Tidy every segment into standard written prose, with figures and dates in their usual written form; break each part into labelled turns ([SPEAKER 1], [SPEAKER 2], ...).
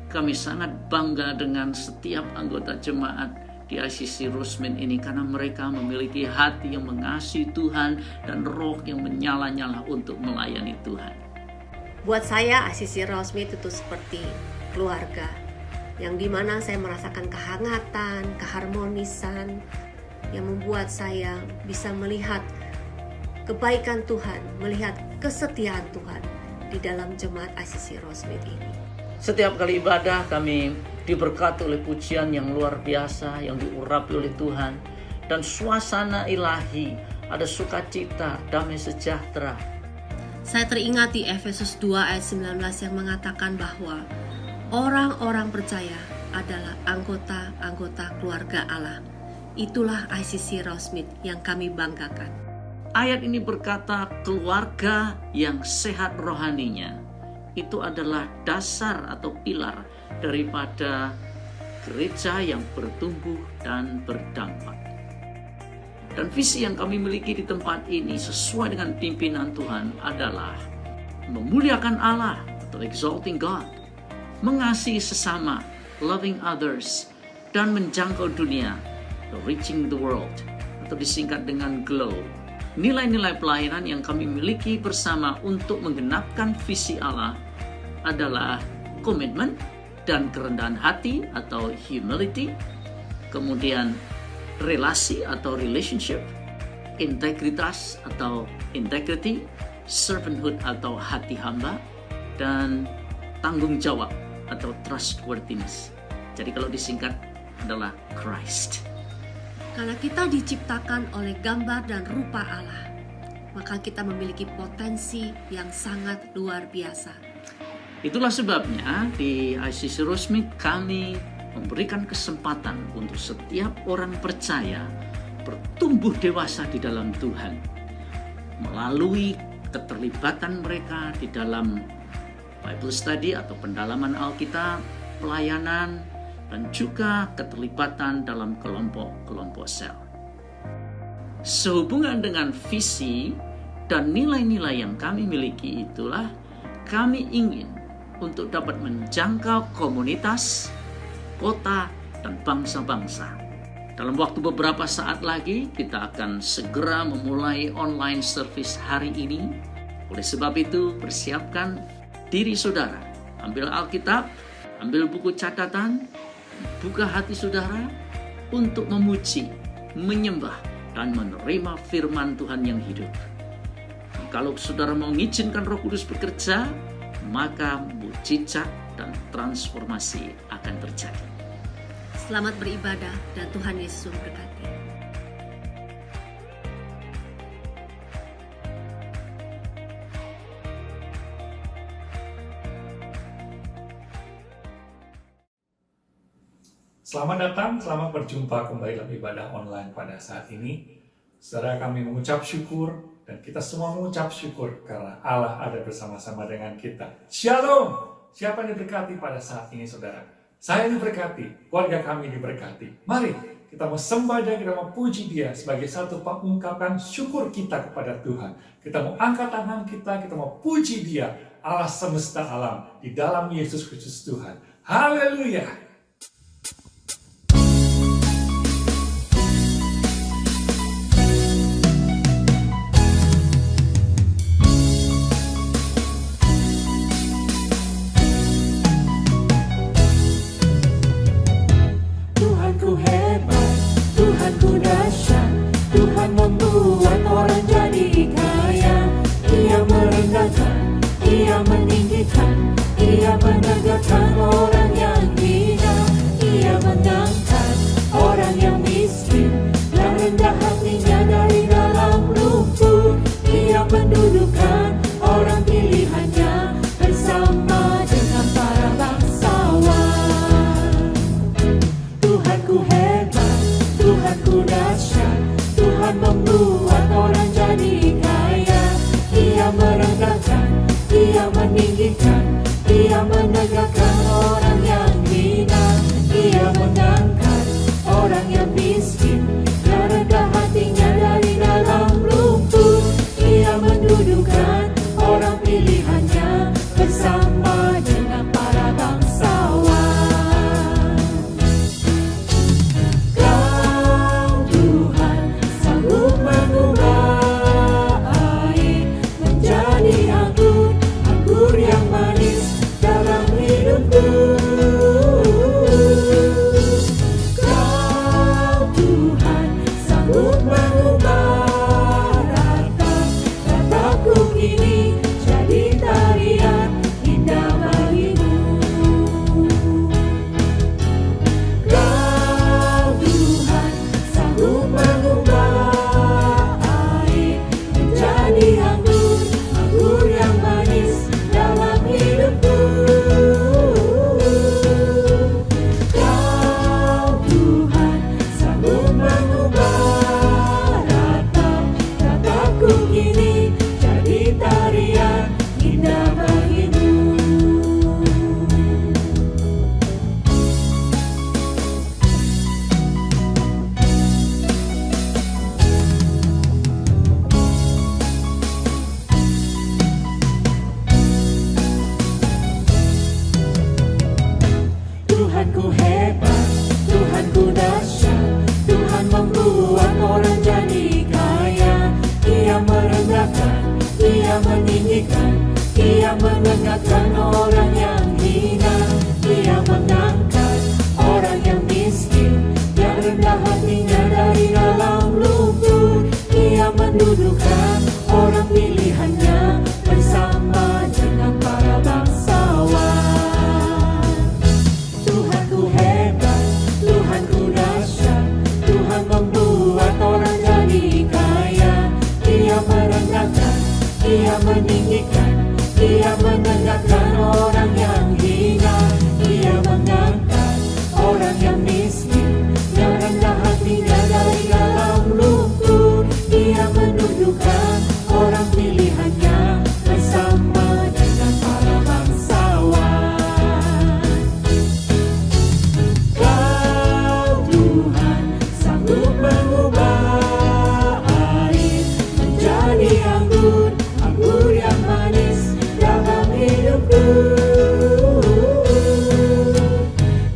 [SPEAKER 1] kami sangat bangga dengan setiap anggota jemaat di ICC Rosemead ini, karena mereka memiliki hati yang mengasihi Tuhan dan roh yang menyala-nyala untuk melayani Tuhan.
[SPEAKER 2] Buat saya ICC Rosemead itu seperti keluarga, yang dimana saya merasakan kehangatan, keharmonisan, yang membuat saya bisa melihat kebaikan Tuhan, melihat kesetiaan Tuhan di dalam jemaat ICC Rosemead ini.
[SPEAKER 1] Setiap kali ibadah kami diberkati oleh pujian yang luar biasa yang diurapi oleh Tuhan, dan suasana ilahi, ada sukacita, damai sejahtera.
[SPEAKER 2] Saya teringat di Efesus 2 ayat 19 yang mengatakan bahwa orang-orang percaya adalah anggota-anggota keluarga Allah. Itulah ICC Rosemead yang kami banggakan.
[SPEAKER 1] Ayat ini berkata keluarga yang sehat rohaninya. Itu adalah dasar atau pilar daripada gereja yang bertumbuh dan berdampak. Dan visi yang kami miliki di tempat ini sesuai dengan pimpinan Tuhan adalah memuliakan Allah atau exalting God, mengasihi sesama, loving others, dan menjangkau dunia, reaching the world, atau disingkat dengan GLOW. Nilai-nilai pelayanan yang kami miliki bersama untuk menggenapkan visi Allah adalah komitmen dan kerendahan hati atau humility, kemudian relasi atau relationship, integritas atau integrity, servanthood atau hati hamba, dan tanggung jawab atau trustworthiness. Jadi kalau disingkat adalah Christ.
[SPEAKER 2] Karena kita diciptakan oleh gambar dan rupa Allah, maka kita memiliki potensi yang sangat luar biasa.
[SPEAKER 1] Itulah sebabnya di ICC Rosemead kami memberikan kesempatan untuk setiap orang percaya bertumbuh dewasa di dalam Tuhan melalui keterlibatan mereka di dalam Bible study atau pendalaman Alkitab, pelayanan, dan juga keterlibatan dalam kelompok-kelompok sel. Sehubungan dengan visi dan nilai-nilai yang kami miliki, itulah kami ingin untuk dapat menjangkau komunitas, kota, dan bangsa-bangsa. Dalam waktu beberapa saat lagi, kita akan segera memulai online service hari ini. Oleh sebab itu, persiapkan diri saudara. Ambil Alkitab, ambil buku catatan, buka hati saudara untuk memuji, menyembah, dan menerima firman Tuhan yang hidup. Kalau saudara mau mengizinkan Roh Kudus bekerja, maka mukjizat dan transformasi akan terjadi.
[SPEAKER 2] Selamat beribadah dan Tuhan Yesus memberkati.
[SPEAKER 3] Selamat datang, selamat berjumpa kembali dalam ibadah online pada saat ini. Saudara, kami mengucap syukur dan kita semua mengucap syukur karena Allah ada bersama-sama dengan kita. Shalom! Siapa yang diberkati pada saat ini, saudara? Saya diberkati, keluarga kami diberkati. Mari kita mau sembah dan kita mau puji Dia sebagai satu pengungkapan syukur kita kepada Tuhan. Kita mau angkat tangan kita mau puji Dia, Allah semesta alam, di dalam Yesus Kristus Tuhan. Haleluya!
[SPEAKER 4] Ia meninggikan, Ia menegakkan orang yang hina. Ia menegakkan orang yang hina, Ia mengangkat orang yang miskin, yang rendah hatinya dari dalam lumpur. Ia mendudukkan orang pilihannya bersama dengan para bangsawan. Tuhanku hebat, Tuhanku dahsyat, Tuhan membuat orang jadi kaya. Ia merendahkan, Ia meninggikan, Ia menegakkan orang yang hina. Ia mengangkat orang yang miskin, yang rendah hatinya dari dalam lumpur. Ia mendudukkan orang pilihannya bersama dengan para bangsawan. Kau Tuhan sanggup mengubah air menjadi anggur, anggur yang manis dalam hidupku.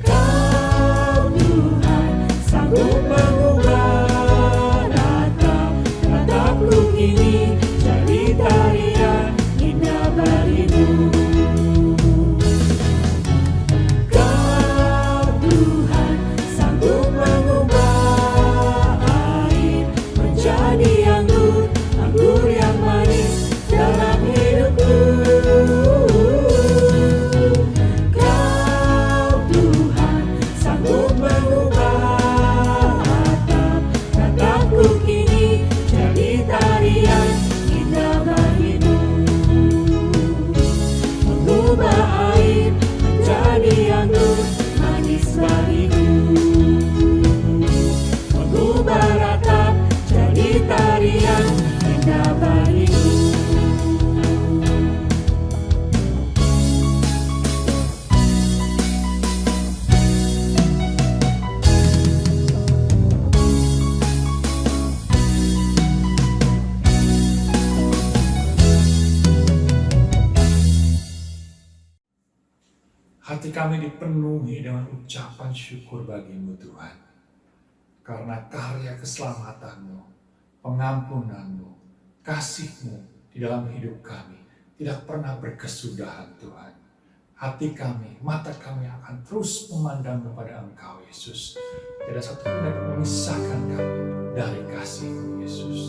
[SPEAKER 4] Kau Tuhan sanggup mengubah ratapku kini jadi tarian indah bagimu. Kau Tuhan sanggup mengubah air menjadi anggur, anggur yang manis dalam hidupku. Kau Tuhan sanggup mengubah ratapku kini jadi tarian indah bagimu. Mengubah air menjadi anggur manis bagiku. Mengubah ratap jadi tarian indah bagiku.
[SPEAKER 3] Hati kami dipenuhi dengan ucapan syukur bagi-Mu Tuhan. Karena karya keselamatanmu, pengampunan-Mu, kasih-Mu di dalam hidup kami tidak pernah berkesudahan Tuhan. Hati kami, mata kami akan terus memandang kepada Engkau Yesus. Tidak satu pun dapat memisahkan kami dari kasih-Mu Yesus.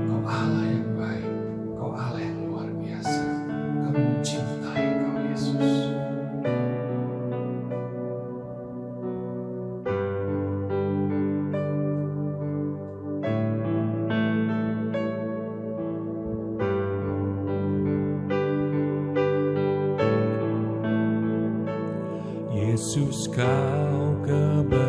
[SPEAKER 3] Kau Allah yang baik, Kau Allah yang luar biasa. Kami mencintai Engkau Yesus.
[SPEAKER 5] Yesus, Kau kebenaran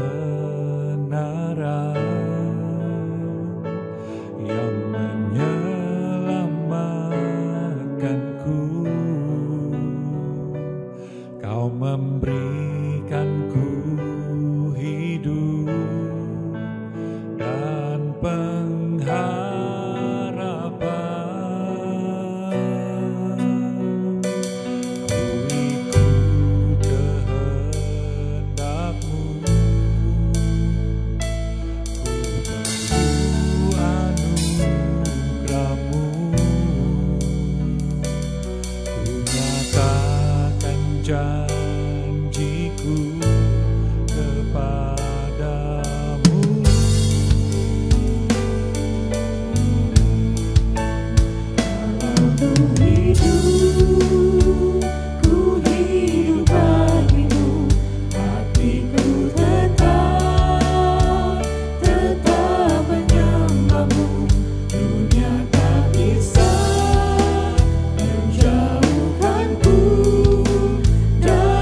[SPEAKER 5] yang menyelamatkanku. Kau memberikanku hidup dan pengharapan. Janjiku kepadamu,
[SPEAKER 4] Kalau ku hidup bagimu, hatiku tetap menyembahmu. Dunia tak bisa menjauhkanku dari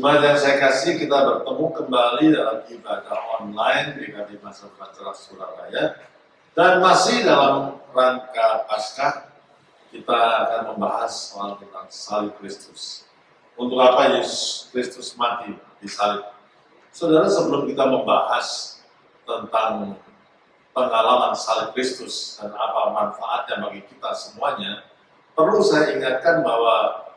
[SPEAKER 6] Jemaat yang saya kasih, kita bertemu kembali dalam ibadah online di GKI Masa Pelajaran Surabaya, dan masih dalam rangka Paskah kita akan membahas soal tentang salib Kristus. Untuk apa Yesus Kristus mati di salib? Saudara, sebelum kita membahas tentang pengalaman salib Kristus dan apa manfaatnya bagi kita semuanya, perlu saya ingatkan bahwa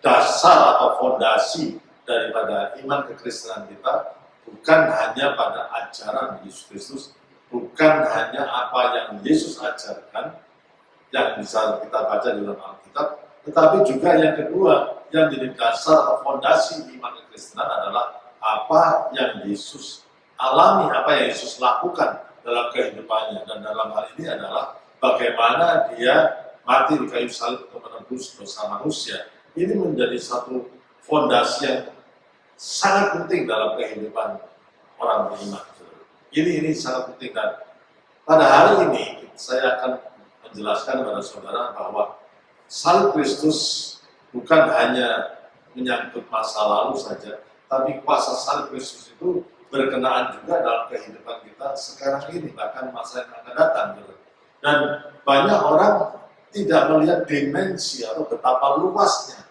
[SPEAKER 6] dasar atau fondasi daripada iman kekristenan kita bukan hanya pada ajaran Yesus Kristus, bukan hanya apa yang Yesus ajarkan yang bisa kita baca di dalam Alkitab, tetapi juga yang kedua yang jadi dasar atau fondasi iman kekristenan adalah apa yang Yesus alami, apa yang Yesus lakukan dalam kehidupannya, dan dalam hal ini adalah bagaimana dia mati di kayu salib untuk menebus dosa manusia. Ini menjadi satu fondasi yang sangat penting dalam kehidupan orang beriman. Ini sangat penting, dan pada hari ini saya akan menjelaskan kepada saudara bahwa salib Kristus bukan hanya menyangkut masa lalu saja, tapi kuasa salib Kristus itu berkenaan juga dalam kehidupan kita sekarang ini, bahkan masa yang akan datang. Dan banyak orang tidak melihat dimensi atau betapa luasnya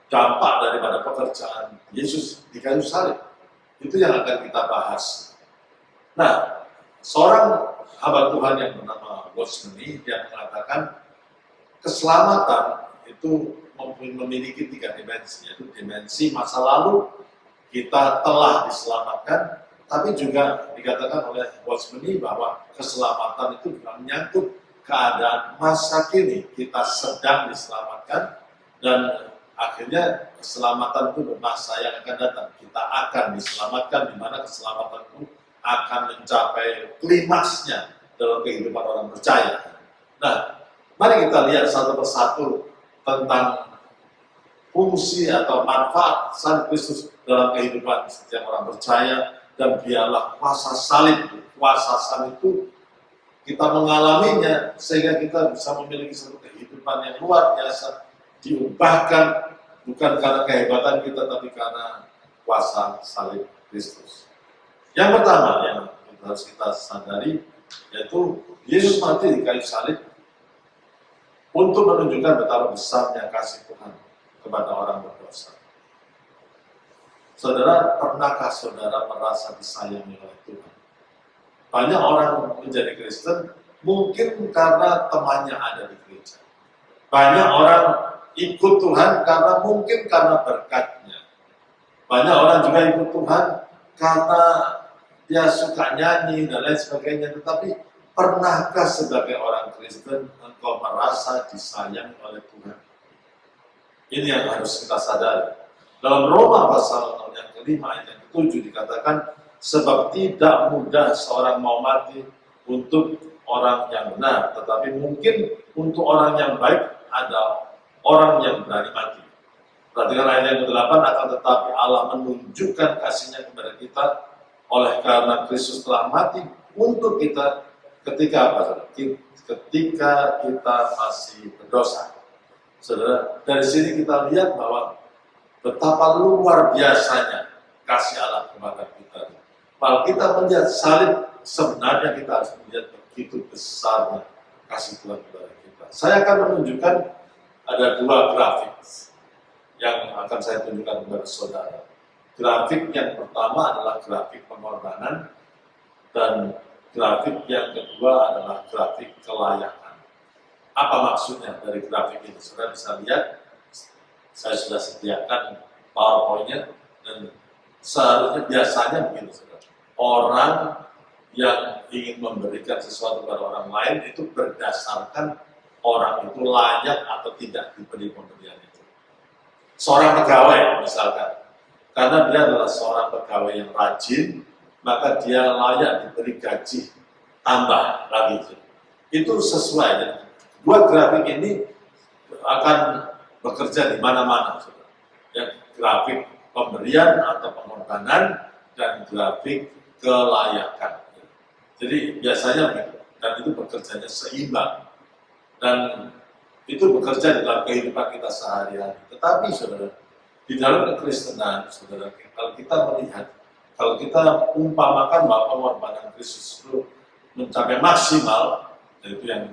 [SPEAKER 6] dampak daripada pekerjaan Yesus di kayu salib. Itu yang akan kita bahas. Nah, seorang hamba Tuhan yang bernama Watchman, dia mengatakan keselamatan itu memiliki 3 dimensi, yaitu dimensi masa lalu, kita telah diselamatkan, tapi juga dikatakan oleh Watchman bahwa keselamatan itu juga menyangkut keadaan masa kini, kita sedang diselamatkan, dan akhirnya keselamatan itu bermasa yang akan datang. Kita akan diselamatkan, di mana keselamatan itu akan mencapai klimaksnya dalam kehidupan orang percaya. Nah, mari kita lihat satu persatu tentang fungsi atau manfaat salib Kristus dalam kehidupan setiap orang percaya, dan biarlah kuasa salib itu kita mengalaminya sehingga kita bisa memiliki satu kehidupan yang luar biasa, diubahkan bukan karena kehebatan kita, tapi karena kuasa salib Kristus. Yang pertama yang harus kita sadari, yaitu Yesus mati di kayu salib untuk menunjukkan betapa besarnya kasih Tuhan kepada orang berdosa. Saudara, pernahkah saudara merasa disayangi oleh Tuhan? Banyak orang menjadi Kristen mungkin karena temannya ada di gereja. Banyak orang ikut Tuhan karena berkatnya. Banyak orang juga ikut Tuhan karena dia suka nyanyi dan lain sebagainya. Tetapi pernahkah sebagai orang Kristen engkau merasa disayangi oleh Tuhan? Ini yang harus kita sadari. Dalam Roma pasal yang kelima ayat yang ke-7 dikatakan, sebab tidak mudah seorang mau mati untuk orang yang benar, tetapi mungkin untuk orang yang baik ada orang yang berani mati. Perhatikan ayat yang ke-8, akan tetapi Allah menunjukkan kasih-Nya kepada kita oleh karena Kristus telah mati untuk kita ketika apa? Ketika kita masih berdosa. Saudara, dari sini kita lihat bahwa betapa luar biasanya kasih Allah kepada kita. Kalau kita melihat salib, sebenarnya kita harus melihat begitu besarnya kasih Tuhan kepada kita. Saya akan menunjukkan ada 2 grafik yang akan saya tunjukkan kepada saudara. Grafik yang pertama adalah grafik pengorbanan, dan grafik yang kedua adalah grafik kelayakan. Apa maksudnya dari grafik ini? Saudara bisa lihat, saya sudah sediakan PowerPoint-nya, dan seharusnya biasanya begini, saudara. Orang yang ingin memberikan sesuatu kepada orang lain itu berdasarkan orang itu layak atau tidak diberi pemberian itu. Seorang pegawai misalkan, karena dia adalah seorang pegawai yang rajin, maka dia layak diberi gaji tambah lagi. Itu sesuai. Dan 2 grafik ini akan bekerja di mana-mana. Ya, grafik pemberian atau pengorbanan dan grafik kelayakan. Jadi biasanya begitu, dan itu bekerjanya seimbang. Dan itu bekerja dalam kehidupan kita sehari-hari. Tetapi saudara, Di dalam kekristenan, saudara, kalau kita melihat, kalau kita umpamakan bahwa pengorbanan Kristus itu mencapai maksimal, yaitu yang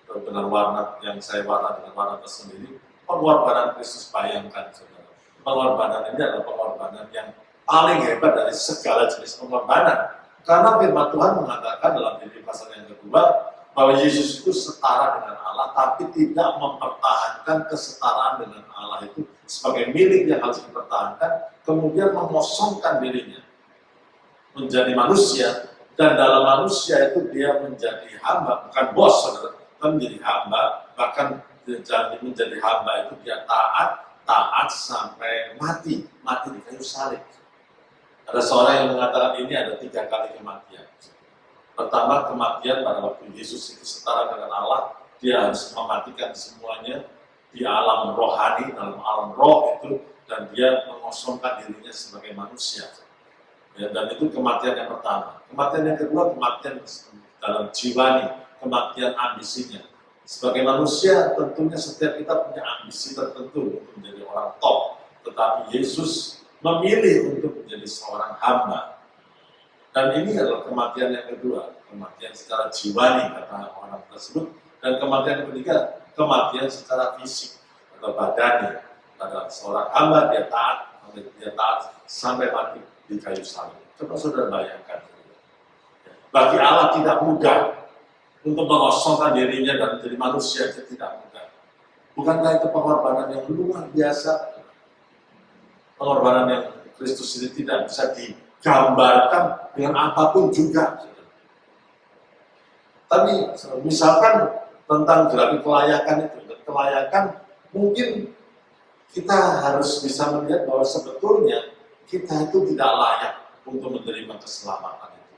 [SPEAKER 6] benar warna, yang saya warna dengan warna tersendiri, pengorbanan Kristus, bayangkan, saudara. Pengorbanan ini adalah pengorbanan yang paling hebat dari segala jenis pengorbanan. Karena firman Tuhan mengatakan dalam Filipi pasal yang kedua, bahwa Yesus itu setara dengan Allah, tapi tidak mempertahankan kesetaraan dengan Allah itu sebagai milik yang harus dipertahankan, kemudian mengosongkan dirinya menjadi manusia, dan dalam manusia itu dia menjadi hamba, bukan bos, saudara, menjadi hamba, bahkan menjadi hamba itu dia taat sampai mati di kayu salib. Ada seorang yang mengatakan ini ada 3 kali kematian. Pertama, kematian pada waktu Yesus itu setara dengan Allah, dia harus mematikan semuanya di alam rohani, dalam alam roh itu, dan dia mengosongkan dirinya sebagai manusia. Ya, dan itu kematian yang pertama. Kematian yang kedua, kematian dalam jiwani, kematian ambisinya. Sebagai manusia, tentunya setiap kita punya ambisi tertentu untuk menjadi orang top, tetapi Yesus memilih untuk menjadi seorang hamba. Dan ini adalah kematian yang kedua, kematian secara jiwani kata orang tersebut, dan kematian yang ketiga, kematian secara fisik atau badani. Pada seorang hamba dia taat sampai mati di kayu salib. Coba saudara bayangkan. Bagi Allah tidak mudah untuk mengosongkan dirinya dan menjadi manusia, itu tidak mudah. Bukankah itu pengorbanan yang luar biasa? Pengorbanan yang Kristus ini tidak bisa digambarkan dengan apapun juga. Tapi misalkan tentang grafik kelayakan itu, kelayakan mungkin kita harus bisa melihat bahwa sebetulnya kita itu tidak layak untuk menerima keselamatan itu.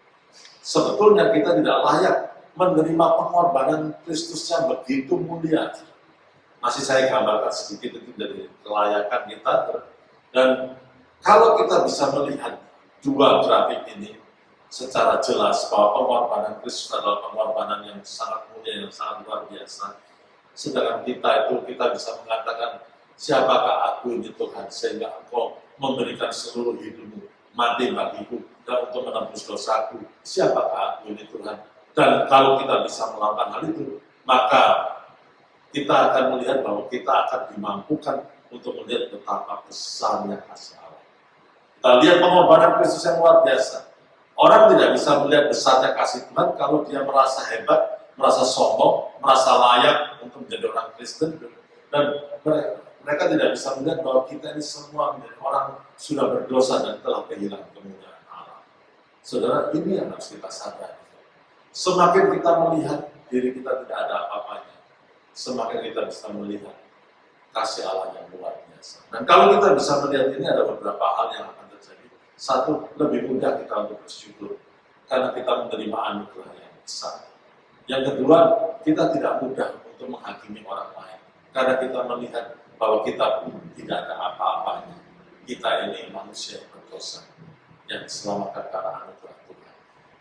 [SPEAKER 6] Sebetulnya kita tidak layak menerima pengorbanan Kristus yang begitu mulia. Masih saya gambarkan sedikit itu dari kelayakan kita. Dan kalau kita bisa melihat 2 grafik ini secara jelas bahwa pengorbanan Kristus adalah pengorbanan yang sangat mulia, yang sangat luar biasa. Sedangkan kita bisa mengatakan, siapakah aku ini Tuhan, sehingga Engkau memberikan seluruh hidupmu, mati bagiku, dan untuk menembus dosaku. Siapakah aku ini Tuhan? Dan kalau kita bisa melakukan hal itu, maka kita akan melihat bahwa kita akan dimampukan untuk melihat betapa besarnya kasih Allah. Kita lihat pengorbanan Kristus yang luar biasa. Orang tidak bisa melihat besarnya kasih Tuhan kalau dia merasa hebat, merasa sombong, merasa layak untuk menjadi orang Kristen. Dan mereka tidak bisa melihat bahwa kita ini semua menjadi orang sudah berdosa dan telah kehilangan kemuliaan Allah. Saudara, ini yang harus kita sadari. Semakin kita melihat diri kita tidak ada apa-apanya, semakin kita bisa melihat kasih Allah yang luar biasa. Dan kalau kita bisa melihat ini, ada beberapa hal yang akan terjadi. Satu, lebih mudah kita untuk bersyukur karena kita menerima anugerah yang besar. Yang kedua, kita tidak mudah untuk menghakimi orang lain karena kita melihat bahwa kita pun tidak ada apa-apanya. Kita ini manusia yang berdosa yang diselamatkan karena anugerah Tuhan.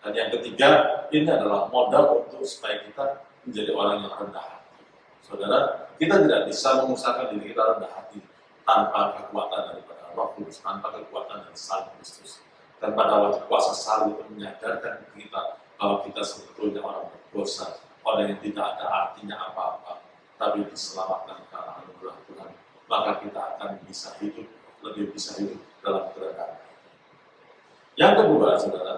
[SPEAKER 6] Dan yang ketiga, ini adalah modal untuk supaya kita menjadi orang yang rendah hati. Saudara, kita tidak bisa mengusahakan diri kita rendah hati tanpa kekuatan daripada Roh Kudus, tanpa kekuatan dari salib Kristus. Dan pada waktu kuasa salib itu menyadarkan kita bahwa kita sebetulnya orang berdosa, orang yang tidak ada artinya apa-apa, tapi diselamatkan karena anugerah Tuhan. Maka kita akan bisa hidup, lebih bisa hidup dalam kerendahan. Yang kedua, saudara,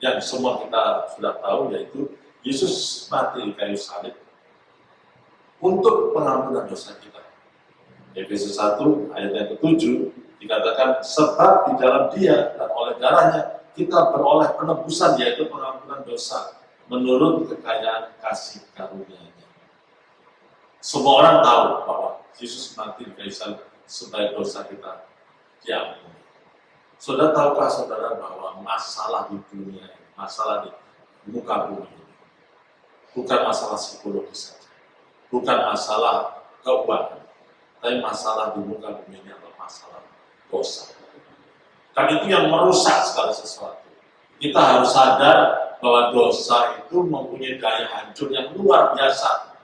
[SPEAKER 6] yang semua kita sudah tahu, yaitu Yesus mati di kayu salib untuk pengampunan dosa kita. Efesus 1 ayat yang ke-7 dikatakan, sebab di dalam Dia dan oleh darahnya kita beroleh penebusan, yaitu pengampunan dosa menurut kekayaan kasih karunia-Nya. Semua orang tahu bahwa Yesus mati di kayu salib supaya dosa kita diampuni. Saudara, tahukah saudara bahwa masalah di dunia, masalah di muka bumi ini bukan masalah psikologis saja, bukan masalah keuangan, tapi masalah di muka bumi ini adalah masalah dosa. Dan itu yang merusak segala sesuatu. Kita harus sadar bahwa dosa itu mempunyai daya hancur yang luar biasa.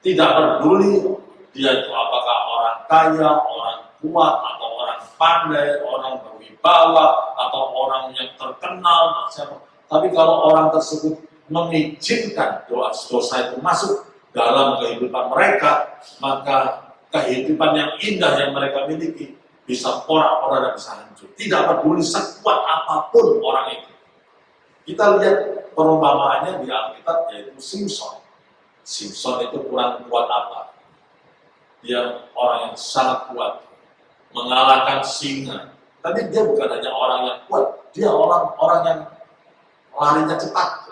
[SPEAKER 6] Tidak peduli Dia itu apakah orang kaya, orang kuat, atau orang pandai, orang berwibawa, atau orang yang terkenal, siapa. Tapi kalau orang tersebut mengizinkan dosa itu masuk dalam kehidupan mereka, maka kehidupan yang indah yang mereka miliki bisa porak-porak dan bisa hancur. Tidak peduli sekuat apapun orang itu. Kita lihat perumpamaannya di Alkitab, yaitu Simpson. Simpson itu kurang kuat apa? Dia orang yang sangat kuat, mengalahkan singa. Tapi dia bukan hanya orang yang kuat, dia orang yang larinya cepat.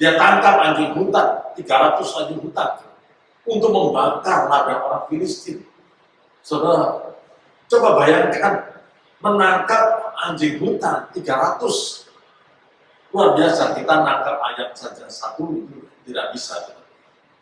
[SPEAKER 6] Dia tangkap anjing hutan, 300 anjing hutan, untuk membakar ladang orang Filistin. Saudara, coba bayangkan menangkap anjing hutan 300. Luar biasa, kita nangkap ayam saja satu itu tidak bisa.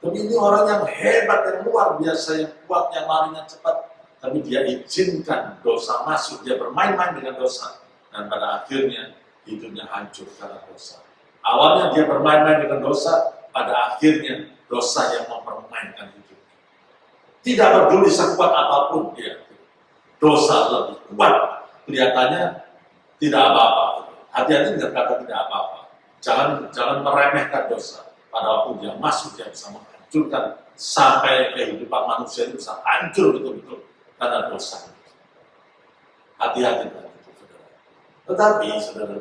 [SPEAKER 6] Tapi ini orang yang hebat, yang luar biasa, yang kuat, yang larinya cepat. Tapi dia izinkan dosa masuk, dia bermain-main dengan dosa. Dan pada akhirnya hidupnya hancur karena dosa. Awalnya dia bermain-main dengan dosa, pada akhirnya dosa yang mempermainkan hidupnya. Tidak peduli sekuat apapun dia. Dosa lebih kuat, kelihatannya tidak apa-apa. Hati-hati dengan kata tidak apa-apa. Jangan meremehkan dosa. Pada waktu dia masuk, dia bisa menghancurkan sampai kehidupan manusia itu bisa hancur betul-betul karena dosa. Hati-hati dengan itu, saudara. Tetapi, saudara,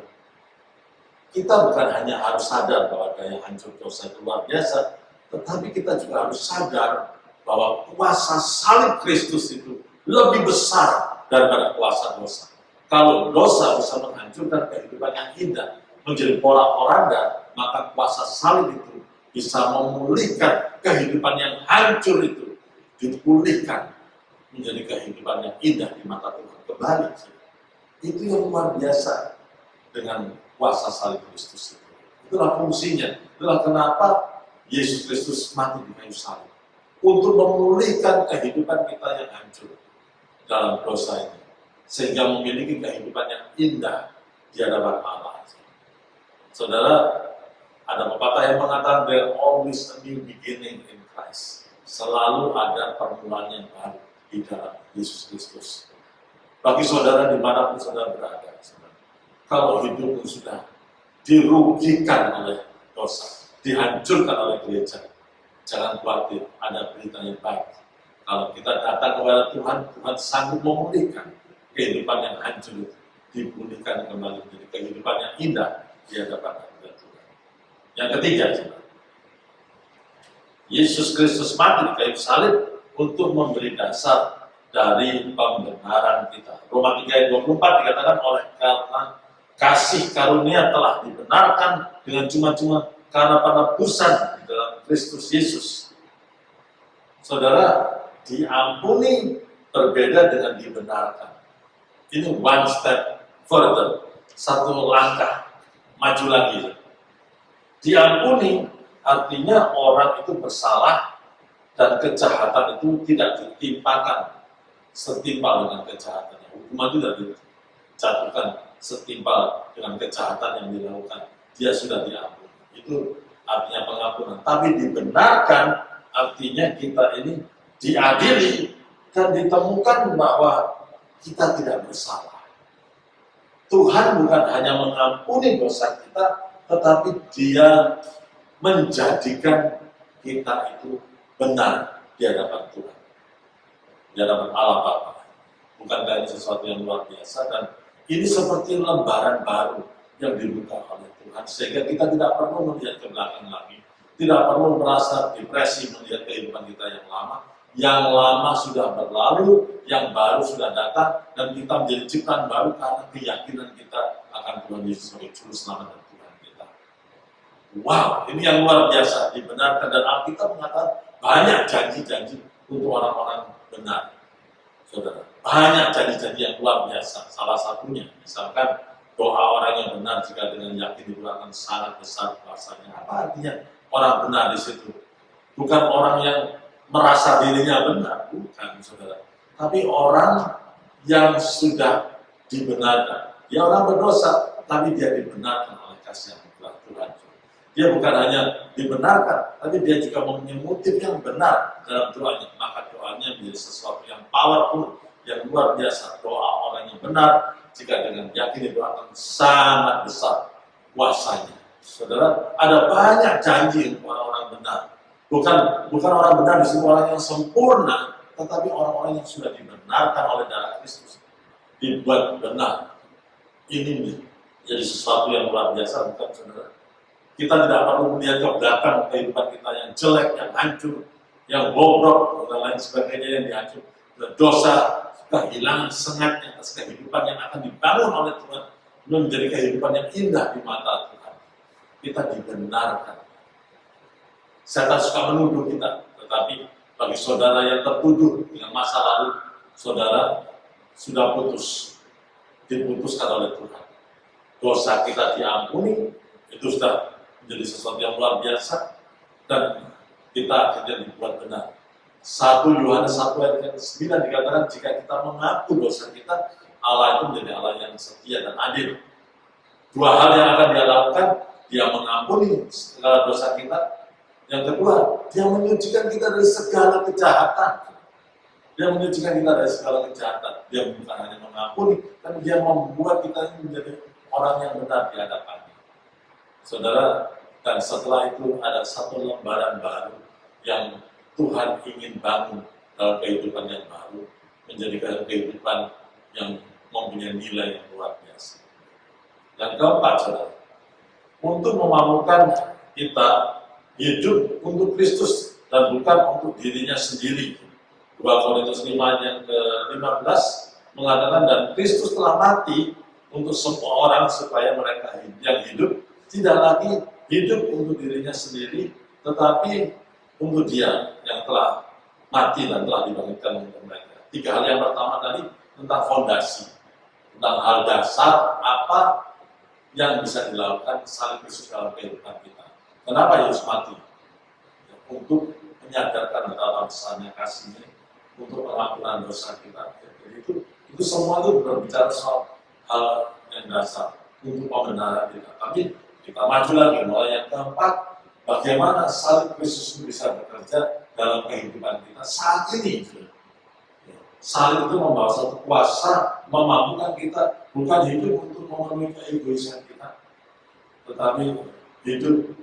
[SPEAKER 6] kita bukan hanya harus sadar bahwa daya hancur dosa itu luar biasa, tetapi kita juga harus sadar bahwa kuasa salib Kristus itu lebih besar daripada kuasa dosa. Kalau dosa bisa menghancurkan kehidupan yang indah, menjadi porak-poranda, maka kuasa salib itu bisa memulihkan kehidupan yang hancur itu, dipulihkan menjadi kehidupan yang indah di mata Tuhan kembali. Itu yang luar biasa dengan kuasa salib Kristus itu. Itulah fungsinya. Itulah kenapa Yesus Kristus mati di kayu salib, untuk memulihkan kehidupan kita yang hancur dalam dosa ini, sehingga memiliki kehidupan yang indah di hadapan Allah. Saudara, ada pepatah yang mengatakan there always a new beginning in Christ. Selalu ada permulaan yang baru di dalam Yesus Kristus. Bagi saudara dimanapun saudara berada, saudara, kalau hidupmu sudah dirugikan oleh dosa, dihancurkan oleh gereja, jangan khawatir, ada berita yang baik. Kalau kita datang kepada Tuhan, Tuhan sanggup memulihkan kehidupan yang hancur itu, dipulihkan kembali menjadi kehidupan yang indah di hadapan Tuhan. Yang ketiga, saudara, Yesus Kristus mati di kayu salib untuk memberi dasar dari pembenaran kita. Roma 3 ayat 24 dikatakan, oleh karena kasih karunia telah dibenarkan dengan cuma-cuma karena penebusan di dalam Kristus Yesus. Saudara, diampuni berbeda dengan dibenarkan. Ini one step further, satu langkah maju lagi. Diampuni artinya orang itu bersalah dan kejahatan itu tidak ditimpakan setimpal dengan kejahatannya. Hukuman tidak dijatuhkan setimpal dengan kejahatan yang dilakukan. Dia sudah diampuni. Itu artinya pengampunan. Tapi dibenarkan artinya kita ini diadili dan ditemukan bahwa kita tidak bersalah. Tuhan bukan hanya mengampuni dosa kita, tetapi Dia menjadikan kita itu benar di hadapan Tuhan, di hadapan Allah Bapa. Bukankah ini sesuatu yang luar biasa? Dan ini seperti lembaran baru yang dibuka oleh Tuhan, sehingga kita tidak perlu melihat ke belakang lagi, tidak perlu merasa depresi melihat kehidupan kita yang lama. Yang lama sudah berlalu, yang baru sudah datang, dan kita menjadi ciptaan baru karena keyakinan kita akan Tuhan Yesus sebagai Juru Selamat dan Tuhan kita. Wow, ini yang luar biasa, dibenarkan. Dan Alkitab mengatakan banyak janji-janji untuk orang-orang benar. Saudara, banyak janji-janji yang luar biasa. Salah satunya, misalkan doa orang yang benar jika dengan yakin didoakan sangat besar kuasanya. Apa artinya orang benar di situ? Bukan orang yang merasa dirinya benar, bukan, saudara. Tapi orang yang sudah dibenarkan. Dia orang berdosa, tapi dia dibenarkan oleh kasih anugerah Tuhan. Dia bukan hanya dibenarkan, tapi dia juga mempunyai motif yang benar dalam doanya. Maka doa kehidupannya menjadi sesuatu yang powerful, yang luar biasa. Doa orang yang benar, jika dengan yakin itu akan sangat besar kuasanya. Saudara, ada banyak janji untuk orang-orang benar. Bukan orang benar di sini orang yang sempurna, tetapi orang-orang yang sudah dibenarkan oleh darah Kristus, dibuat benar. Ini jadi sesuatu yang luar biasa, bukan saudara? Kita tidak perlu melihat ke belakang kehidupan kita yang jelek, yang hancur, yang bobrok, dan lain sebagainya yang dihancur. Dosa, kehilangan sengatnya atas kehidupan yang akan dibangun oleh Tuhan, menjadi kehidupan yang indah di mata Tuhan. Kita dibenarkan. Setan suka menuduh kita, tetapi bagi saudara yang tertuduh dengan masa lalu, saudara sudah diputuskan oleh Tuhan. Dosa kita diampuni, itu sudah menjadi sesuatu yang luar biasa, dan kita akhirnya dibuat benar. 1 Yohanes 1 ayat 9 dikatakan, jika kita mengaku dosa kita, Allah itu menjadi Allah yang setia dan adil. 2 hal yang akan dia lakukan, dia mengampuni segala dosa kita. Yang kedua, dia menyucikan kita dari segala kejahatan. Dia menyucikan kita dari segala kejahatan. Dia bukan hanya mengampuni, tapi dia membuat kita menjadi orang yang benar di hadapannya. Saudara, dan setelah itu ada satu lembaran baru yang Tuhan ingin bangun dalam kehidupan yang baru, menjadikan kehidupan yang mempunyai nilai yang luar biasa. Yang keempat, saudara, untuk memampukan kita hidup untuk Kristus dan bukan untuk dirinya sendiri. 2 Korintus 5 yang ke-15 mengatakan, dan Kristus telah mati untuk semua orang supaya mereka yang hidup tidak lagi hidup untuk dirinya sendiri, tetapi untuk Dia yang telah mati dan telah dibangkitkan untuk mereka. 3 hal yang pertama tadi tentang fondasi, tentang hal dasar apa yang bisa dilakukan salib Kristus dalam kehidupan kita. Kenapa Yesus mati? Ya, untuk menyadarkan betapa besarnya kasih-Nya, untuk pengampunan dosa kita. Jadi itu semua itu berbicara soal hal yang dasar untuk pembenaran kita. Tapi kita maju lagi mulai yang keempat, bagaimana salib Kristus bisa bekerja dalam kehidupan kita saat ini. Salib itu membawa satu kuasa memampukan kita bukan hidup untuk memenuhi keegoisan kita, tetapi hidup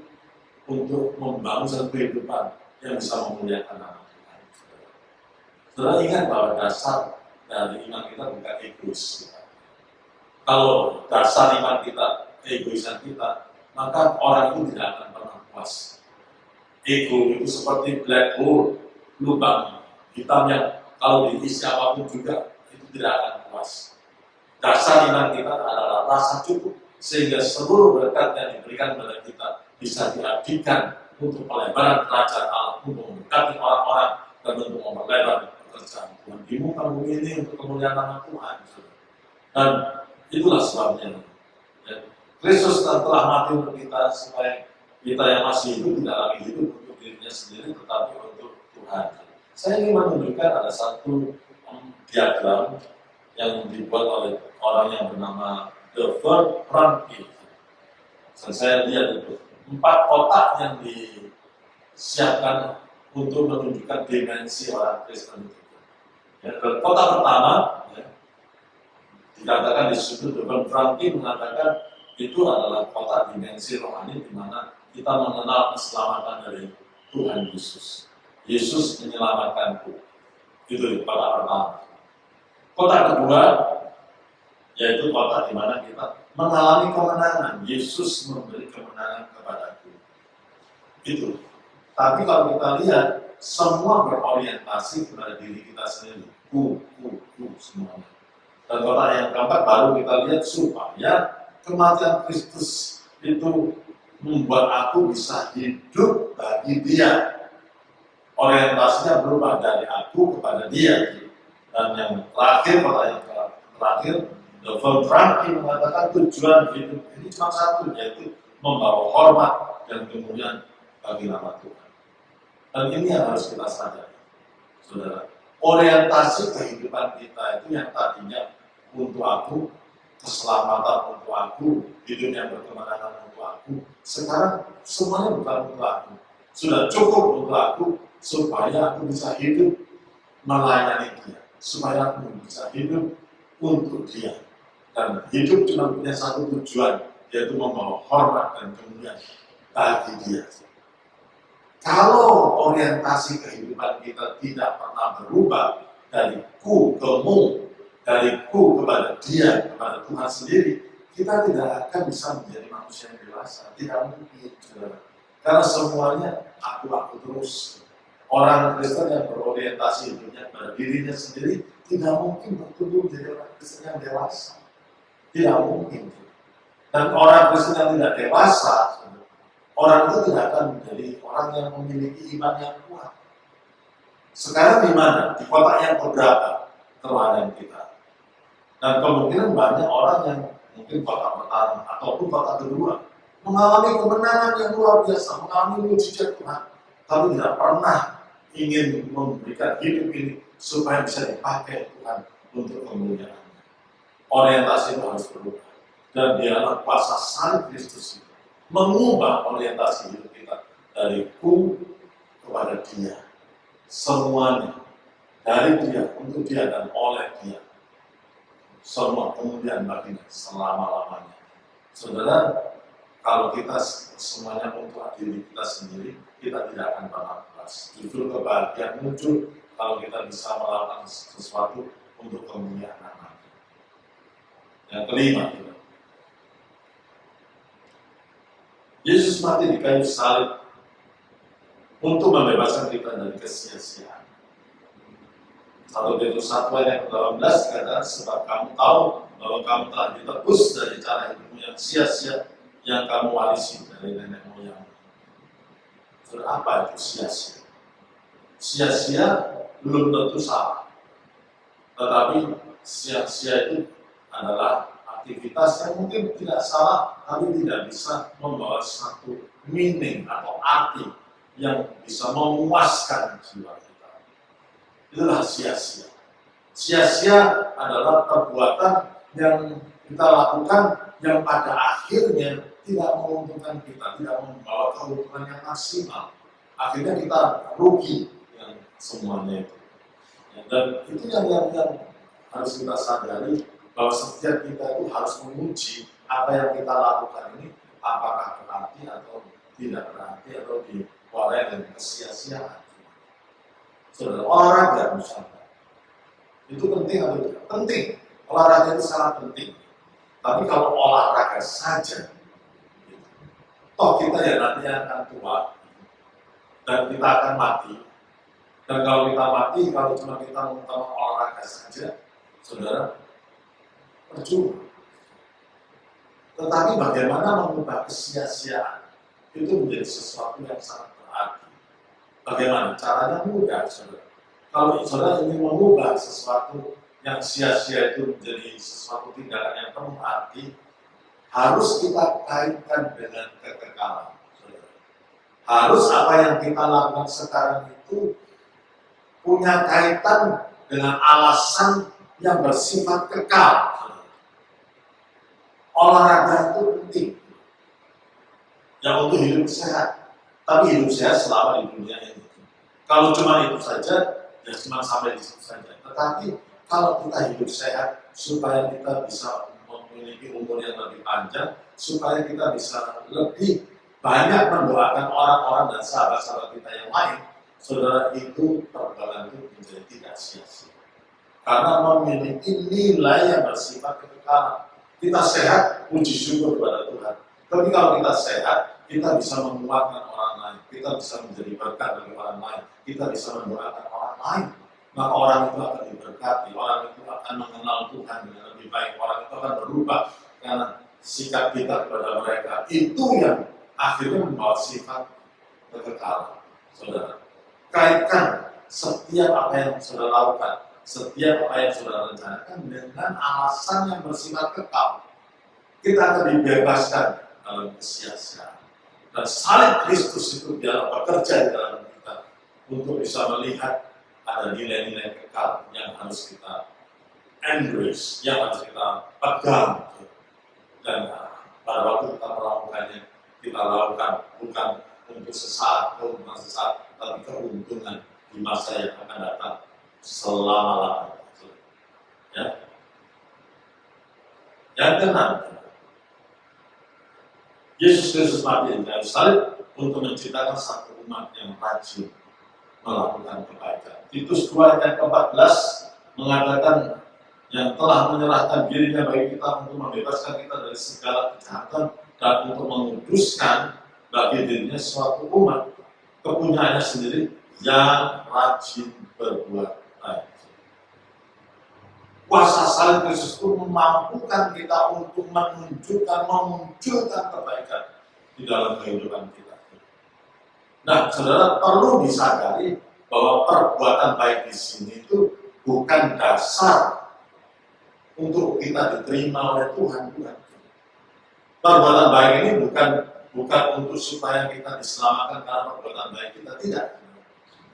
[SPEAKER 6] untuk membangun satu kehidupan yang bisa memuliakan nama Tuhan. Saudara ingat bahwa dasar dari iman kita bukan egois. Kalau dasar iman kita keegoisan kita, maka orang itu tidak akan pernah puas. Ego itu seperti black hole, lubang hitam yang kalau diisi apapun juga itu tidak akan puas. Dasar iman kita adalah rasa cukup, sehingga seluruh berkat yang diberikan kepada kita bisa diabdikan untuk pelebaran kerajaan Allah, untuk memberkati orang-orang dan untuk memperlebar pekerjaan Tuhan di muka bumi ini untuk kemuliaan nama Tuhan. Dan itulah sebabnya Kristus telah mati untuk kita supaya kita yang masih hidup tidak lagi hidup untuk dirinya sendiri, tetapi untuk Tuhan. Saya ingin menunjukkan ada satu diagram yang dibuat oleh orang yang bernama Delbert Franke. Saya lihat itu 4 kotak yang disiapkan untuk menunjukkan dimensi orang Kristen itu. Ya, kotak pertama, ya, dikatakan di situ Delbert Franke mengatakan itu adalah kotak dimensi rohani di mana kita mengenal keselamatan dari Tuhan Yesus. Yesus menyelamatkanku. Itu kotak pertama. Kotak kedua, yaitu kotak di mana kita mengalami kemenangan. Yesus memberi kemenangan kepadaku. Itu. Tapi kalau kita lihat, semua berorientasi kepada diri kita sendiri. Ku semuanya. Dan kotak yang keempat baru kita lihat supaya kematian Kristus itu membuat aku bisa hidup bagi Dia. Orientasinya berubah dari aku kepada Dia. Dan yang terakhir, kotak yang terakhir, Delbert Franke mengatakan tujuan hidup ini cuma satu, yaitu membawa hormat dan kemuliaan bagi nama Tuhan. Dan ini yang harus kita sadari, saudara. Orientasi kehidupan kita itu yang tadinya untuk aku, keselamatan untuk aku, hidup yang berkemenangan untuk aku, sekarang semuanya bukan untuk aku. Sudah cukup untuk aku, supaya aku bisa hidup melayani Dia, supaya aku bisa hidup untuk Dia. Dan hidup cuma punya satu tujuan, yaitu membawa hormat dan kemuliaan bagi Dia. Kalau orientasi kehidupan kita tidak pernah berubah dari ku ke mu, dari ku kepada Dia, kepada Tuhan sendiri, kita tidak akan bisa menjadi manusia yang dewasa. Tidak mungkin, saudara. Karena semuanya aku terus. Orang Kristen yang berorientasi hidupnya pada dirinya sendiri tidak mungkin bertumbuh menjadi orang Kristen yang dewasa. Tidak mungkin. Dan orang Kristen yang tidak dewasa, orang itu tidak akan menjadi orang yang memiliki iman yang kuat. Sekarang di mana? Di kota yang keberapa terhadap kita? Dan kemungkinan banyak orang yang mungkin kota pertama ataupun kota kedua mengalami kemenangan yang luar biasa, mengalami mujizat Tuhan, tapi tidak pernah ingin memberikan hidup ini supaya bisa dipakai Tuhan untuk kemuliaan. Orientasi itu harus berubah. Dan dialah kuasa salib Kristus itu mengubah orientasi hidup kita dari ku kepada Dia. Semuanya dari Dia, untuk Dia dan oleh Dia. Semua kemudian baginya selama-lamanya. Saudara, kalau kita semuanya untuk diri kita sendiri, kita tidak akan pernah puas. Justru kebahagiaan muncul kalau kita bisa melakukan sesuatu untuk kemuliaan Allah. Yang kelima, Yesus mati di kayu salib untuk membebaskan kita dari kesia-siaan. 1 Petrus 1 ayat 18 dikatakan, sebab kamu tahu bahwa kamu telah ditebus dari cara hidupmu yang sia-sia yang kamu warisi dari nenek moyang. Apa itu sia-sia? Sia-sia belum tentu salah, tetapi sia-sia itu adalah aktivitas yang mungkin tidak salah, tapi tidak bisa membawa satu meaning atau arti yang bisa memuaskan jiwa kita. Itulah sia-sia. Sia-sia adalah perbuatan yang kita lakukan yang pada akhirnya tidak menguntungkan kita, tidak membawa keuntungan yang maksimal. Akhirnya kita rugi yang semuanya itu. Dan itu yang harus kita sadari, bahwa setiap kita itu harus menguji apa yang kita lakukan ini, apakah berarti atau tidak berarti, atau diwarnai dengan kesia-siaan. Saudara, olahraga misalnya, itu penting atau tidak? Penting. Olahraga itu sangat penting. Tapi kalau olahraga saja, toh kita ya nanti akan tua, dan kita akan mati. Dan kalau kita mati, kalau cuma kita mengutamakan olahraga saja, saudara, percuma. Tetapi bagaimana mengubah kesia-siaan itu menjadi sesuatu yang sangat berarti. Bagaimana? Caranya mudah, saudara. Kalau saudara ingin mengubah sesuatu yang sia-sia itu menjadi sesuatu tindakan yang penuh arti, harus kita kaitkan dengan kekekalan, saudara. Harus apa yang kita lakukan sekarang itu punya kaitan dengan alasan yang bersifat kekal. Olahraga itu penting ya untuk hidup sehat, tapi hidup sehat selama di dunia ini. Kalau cuma itu saja, ya cuma sampai di situ saja. Tetapi kalau kita hidup sehat, supaya kita bisa memiliki umur yang lebih panjang, supaya kita bisa lebih banyak mendoakan orang-orang dan sahabat-sahabat kita yang lain, saudara, itu perbuatan itu menjadi tidak sia-sia. Karena memiliki nilai yang bersifat kekekalan. Kita sehat, puji syukur kepada Tuhan. Tapi kalau kita sehat, kita bisa menguatkan orang lain. Kita bisa menjadi berkat bagi orang lain. Kita bisa mendoakan orang lain. Maka orang itu akan diberkati. Orang itu akan mengenal Tuhan dengan lebih baik. Orang itu akan berubah karena sikap kita kepada mereka. Itu yang akhirnya membawa sifat kekekalan. Saudara, kaitkan setiap apa yang saudara lakukan, setiap apa yang saudara rencanakan dengan alasan yang bersifat kekal. Kita akan dibebaskan dalam kesia-siaan. Dan salib Kristus itu dia bekerja di dalam kita untuk bisa melihat ada nilai-nilai kekal yang harus kita embrace, yang harus kita pegang. Dan pada waktu kita melakukannya, kita lakukan bukan untuk sesaat, tapi keuntungan di masa yang akan datang. selama-lamanya. Ya. Yang keenam, Yesus Kristus mati di kayu salib untuk menciptakan satu umat yang rajin melakukan kebaikan. Titus 2 ayat 14 mengatakan yang telah menyerahkan dirinya bagi kita untuk membebaskan kita dari segala kejahatan dan untuk menguduskan bagi dirinya suatu umat kepunyaannya sendiri yang rajin berbuat baik. Kuasa salib Kristus itu memampukan kita untuk memunculkan kebaikan di dalam kehidupan kita. Nah, saudara perlu disadari bahwa perbuatan baik di sini itu bukan dasar untuk kita diterima oleh Tuhan. Perbuatan baik ini bukan untuk supaya kita diselamatkan karena perbuatan baik kita, tidak.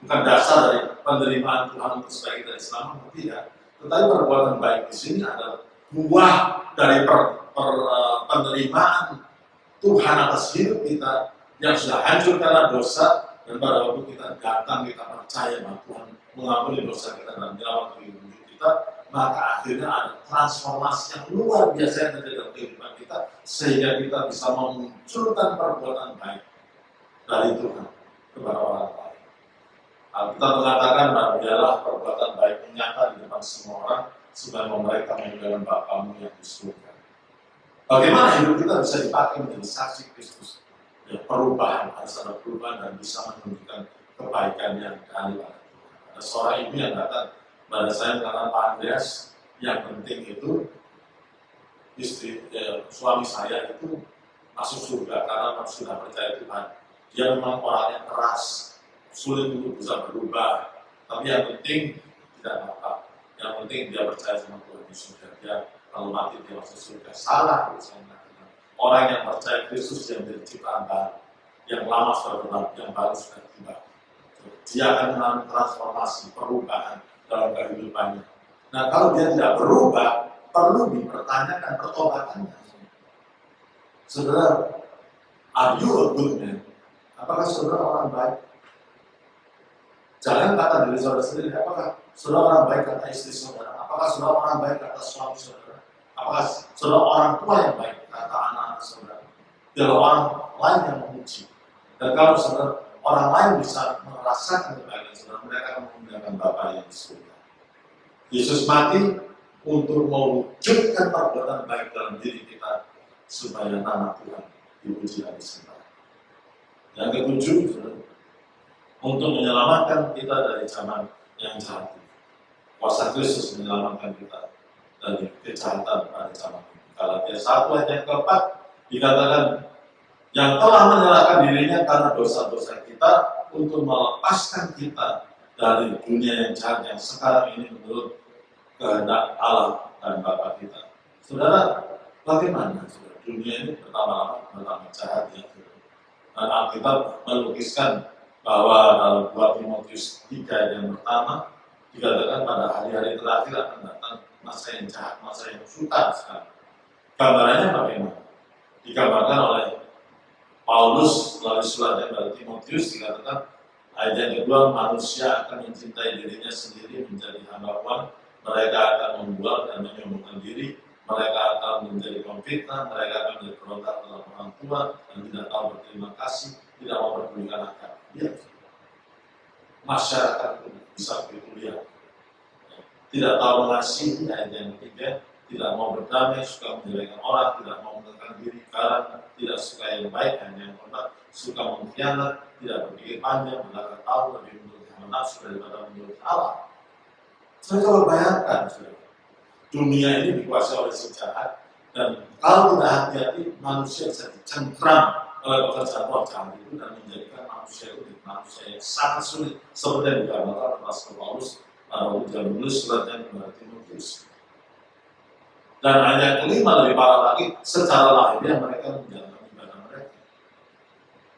[SPEAKER 6] Bukan dasar dari penerimaan Tuhan untuk supaya kita diselamatkan, tidak. Tetapi perbuatan baik di sini adalah buah dari penerimaan Tuhan atas hidup kita yang sudah hancur karena dosa, dan pada waktu kita datang, kita percaya bahwa Tuhan mengampuni dosa kita dan menyelamatkan hidup kita, maka akhirnya ada transformasi yang luar biasa yang terjadi dalam kehidupan kita, sehingga kita bisa memunculkan perbuatan baik dari Tuhan kepada orang lain. Kita mengatakan bahwa biarlah perbuatan baik nyata di depan semua orang, supaya mereka memuliakan Bapamu yang di surga. Bagaimana hidup kita bisa dipakai menjadi saksi Kristus? Ya, perubahan, harus ada perubahan dan bisa menunjukkan kebaikan yang dari Tuhan. Ada seorang ibu yang datang pada saya karena Pak Andreas, yang penting itu suami saya itu masuk surga karena sudah percaya Tuhan. Dia memang orang yang keras, sulit untuk bisa berubah, tapi yang penting tidak apa. Yang penting dia percaya sama Tuhan di surga. Dia kalau mati dia masuk surga. Salah saya mengatakan. Orang yang percaya Kristus yang menjadi ciptaan baru, yang lama sudah berlalu, yang baru sudah tiba. Dia akan mengalami transformasi, perubahan dalam kehidupannya. Nah, kalau dia tidak berubah, perlu dipertanyakan pertobatannya. Saudara, are you a good man? Apakah saudara orang baik? Jangan kata diri saudara sendiri, apakah saudara orang baik kata istri saudara? Apakah saudara orang baik kata suami saudara? Apakah saudara orang tua yang baik kata anak-anak saudara? Biarlah orang lain yang memuji. Dan kalau saudara orang lain bisa merasakan kebaikan saudara, mereka akan memuliakan Bapa yang di surga. Yesus mati untuk mewujudkan perbuatan baik dalam diri kita, supaya nama Tuhan dipuji dan disembah. Yang ketujuh, untuk menyelamatkan kita dari zaman yang jahat. Kuasa Kristus menyelamatkan kita dari kejahatan pada zaman ini. Galatia 1 ayat yang keempat dikatakan, yang telah menyerahkan dirinya karena dosa-dosa kita untuk melepaskan kita dari dunia yang jahat yang sekarang ini menurut kehendak Allah dan Bapa kita. Saudara, bagaimana saudara? Dunia ini bertambah jahat ya. Dan Alkitab melukiskan bahwa dalam 2 Timotius 3 yang pertama dikatakan pada hari-hari terakhir akan datang masa yang jahat, masa yang sukar sekali. Gambarannya bagaimana? Digambarkan oleh Paulus melalui suratnya pada Timotius, dikatakan ayat yang kedua, manusia akan mencintai dirinya sendiri menjadi hamba Tuhan, mereka akan membual dan menyombongkan diri, mereka akan menjadi pemfitnah, mereka akan menjadi berontak terhadap orang tua dan tidak tahu berterima kasih, tidak mau berpedulikan akan. Ya. Masyarakat bisa begitu lihat. Tidak tahu mengasihi, ayat yang ketiga, tidak mau berdamai, suka menjelekan orang, tidak mau menekan diri, karena tidak suka yang baik, hanya yang benar, suka mengkhianat, tidak berpikir panjang, belakang tahu, lebih menurut hawa nafsu daripada menurut Allah. Saya coba bayangkan, dunia ini dikuasai oleh si jahat, dan kalau tidak hati-hati, manusia bisa dicengkram oleh pekerjaan roh jahat itu dan menjadikan manusia itu manusia yang sangat sulit, seperti yang digambarkan Rasul Paulus lalu dia menulis suratnya kepada Timotius. Dan ayat kelima lebih parah lagi, secara lahiriah mereka menjalankan ibadah mereka.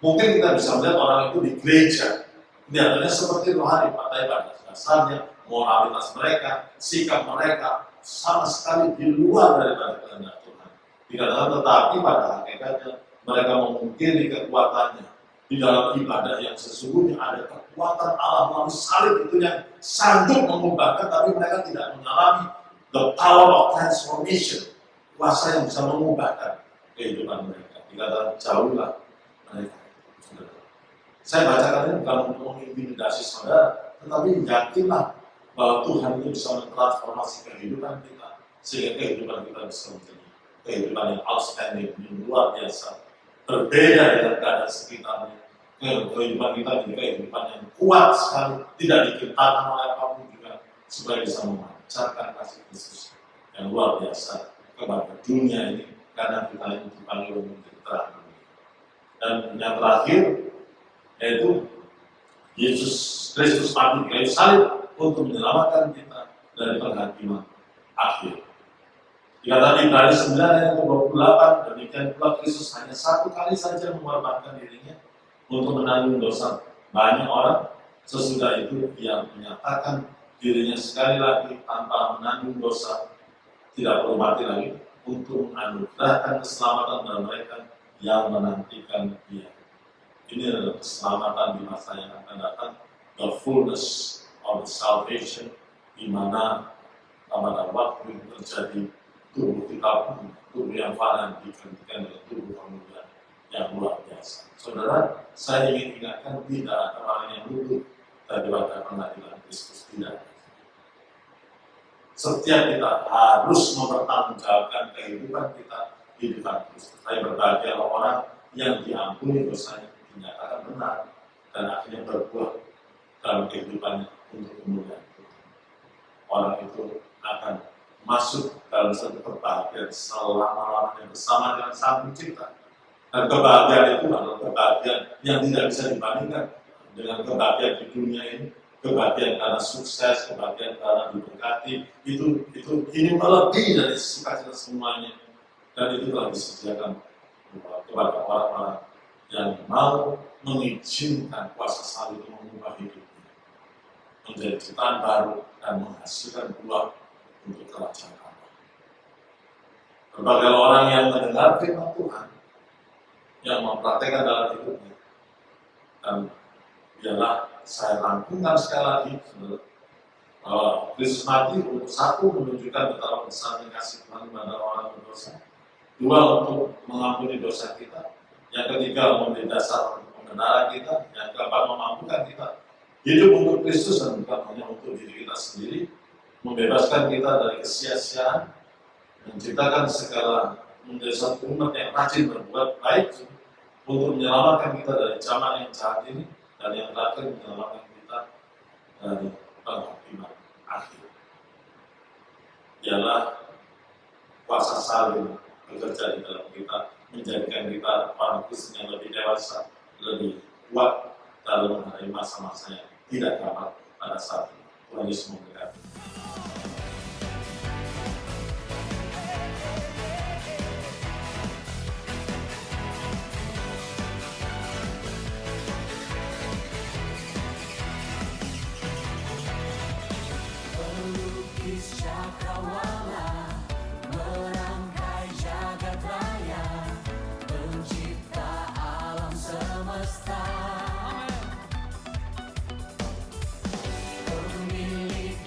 [SPEAKER 6] Mungkin kita bisa melihat orang itu di gereja, kelihatannya seperti rohani, pada pada dasarnya, moralitas mereka, sikap mereka sama sekali di luar daripada kehendak Tuhan. Dikatakan tetapi pada hakikatnya mereka memungkiri kekuatannya Di dalam ibadah yang sesungguhnya ada kekuatan Allah melalui salib itu yang sanggup mengubahkan, tapi mereka tidak mengalami the power of transformation, kuasa yang bisa mengubahkan kehidupan mereka. Dikatakan jauhlah mereka. Saya bacakan ini bukan untuk mengintimidasi saudara, tetapi yakinlah bahwa Tuhan itu bisa mentransformasi kehidupan kita, sehingga kehidupan kita bisa menjadi kehidupan yang outstanding, yang luar biasa, berbeda dengan keadaan sekitarnya. Kehidupan kita menjadi kehidupan yang kuat sekali, tidak digentarkan oleh apapun juga, supaya bisa memancarkan kasih Kristus yang luar biasa kepada dunia ini, karena kita ini dipanggil menjadi terang dunia. Dan yang terakhir, yaitu Yesus Kristus mati di kayu salib untuk menyelamatkan kita dari penghakiman akhir. Dikatakan di Ibrani 9 ayat 28, demikian pula Kristus hanya satu kali saja mengorbankan dirinya untuk menanggung dosa banyak orang. Sesudah itu ia menyatakan dirinya sekali lagi tanpa menanggung dosa, tidak perlu mati lagi, untuk menganugerahkan keselamatan pada mereka yang menantikan dia. Ini adalah keselamatan di masa yang akan datang, the fullness of the salvation, di mana pada waktu itu terjadi tubuh kita pun, tubuh yang fana digantikan dengan tubuh kemuliaan yang luar biasa. Saudara, saya ingin ingatkan, tidak ada orang yang luput daripada pengadilan Kristus, tidak. Setiap kita harus mempertanggungjawabkan kehidupan kita di depan Kristus. Saya berbahagia orang yang diampuni dosanya, dinyatakan benar, dan akhirnya berbuah dalam kehidupannya untuk kemuliaan Tuhan. Orang itu akan masuk dalam satu kebahagiaan selama-lamanya bersama dengan Sang Pencipta. Dan kebahagiaan itu adalah kebahagiaan yang tidak bisa dibandingkan dengan kebahagiaan di dunia ini. Kebahagiaan karena sukses, kebahagiaan karena diberkati, ini melebihi dari sukacita semuanya. Dan itu telah disediakan kepada orang-orang yang mau mengizinkan kuasa salib itu mengubah hidupnya menjadi ciptaan baru dan menghasilkan buah untuk kerajaan Allah. Berbagai orang yang mendengar firman Tuhan, yang mempraktekkan dalam hidupnya, dan biarlah saya rangkumkan sekali lagi, bahwa Kristus mati untuk satu, menunjukkan betapa besarnya kasih Tuhan kepada orang berdosa. Dua, untuk mengampuni dosa kita. Yang ketiga, memberi dasar untuk pembenaran kita. Yang keempat, memampukan kita hidup untuk Kristus dan bukan hanya untuk diri kita sendiri. Membebaskan kita dari kesia-siaan, menciptakan segala menjadi satu umat yang rajin berbuat baik untuk menyelamatkan kita dari zaman yang jahat ini, dan yang terakhir menyelamatkan kita dari penghakiman akhir. Biarlah kuasa salib bekerja di dalam kita, menjadikan kita orang Kristen yang lebih dewasa, lebih kuat dalam menghadapi masa-masa yang tidak dapat pada saat ini. Tuhan Yesus memberkati.
[SPEAKER 4] Pelukis cakrawala merangkai jagat raya, pencipta alam semesta, pemilik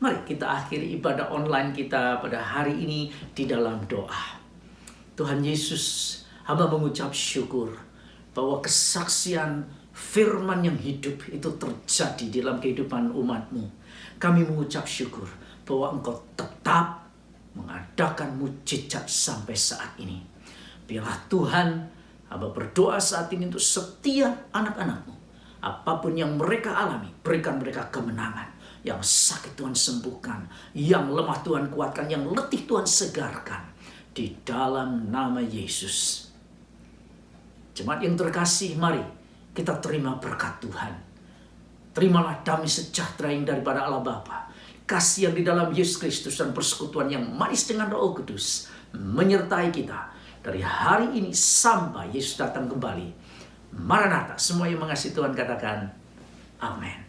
[SPEAKER 1] Mari kita akhiri ibadah online kita pada hari ini di dalam doa. Tuhan Yesus, hamba mengucap syukur bahwa kesaksian firman yang hidup itu terjadi dalam kehidupan umat-Mu. Kami mengucap syukur bahwa Engkau tetap mengadakan mujizat sampai saat ini. Biarlah Tuhan, hamba berdoa saat ini untuk setiap anak-anak-Mu. Apapun yang mereka alami, berikan mereka kemenangan. Yang sakit Tuhan sembuhkan, yang lemah Tuhan kuatkan, yang letih Tuhan segarkan. Di dalam nama Yesus. Jemaat yang terkasih, mari kita terima berkat Tuhan. Terimalah damai sejahtera yang daripada Allah Bapa, kasih yang di dalam Yesus Kristus, dan persekutuan yang manis dengan Roh Kudus menyertai kita dari hari ini sampai Yesus datang kembali. Maranatha, semua yang mengasihi Tuhan katakan amin.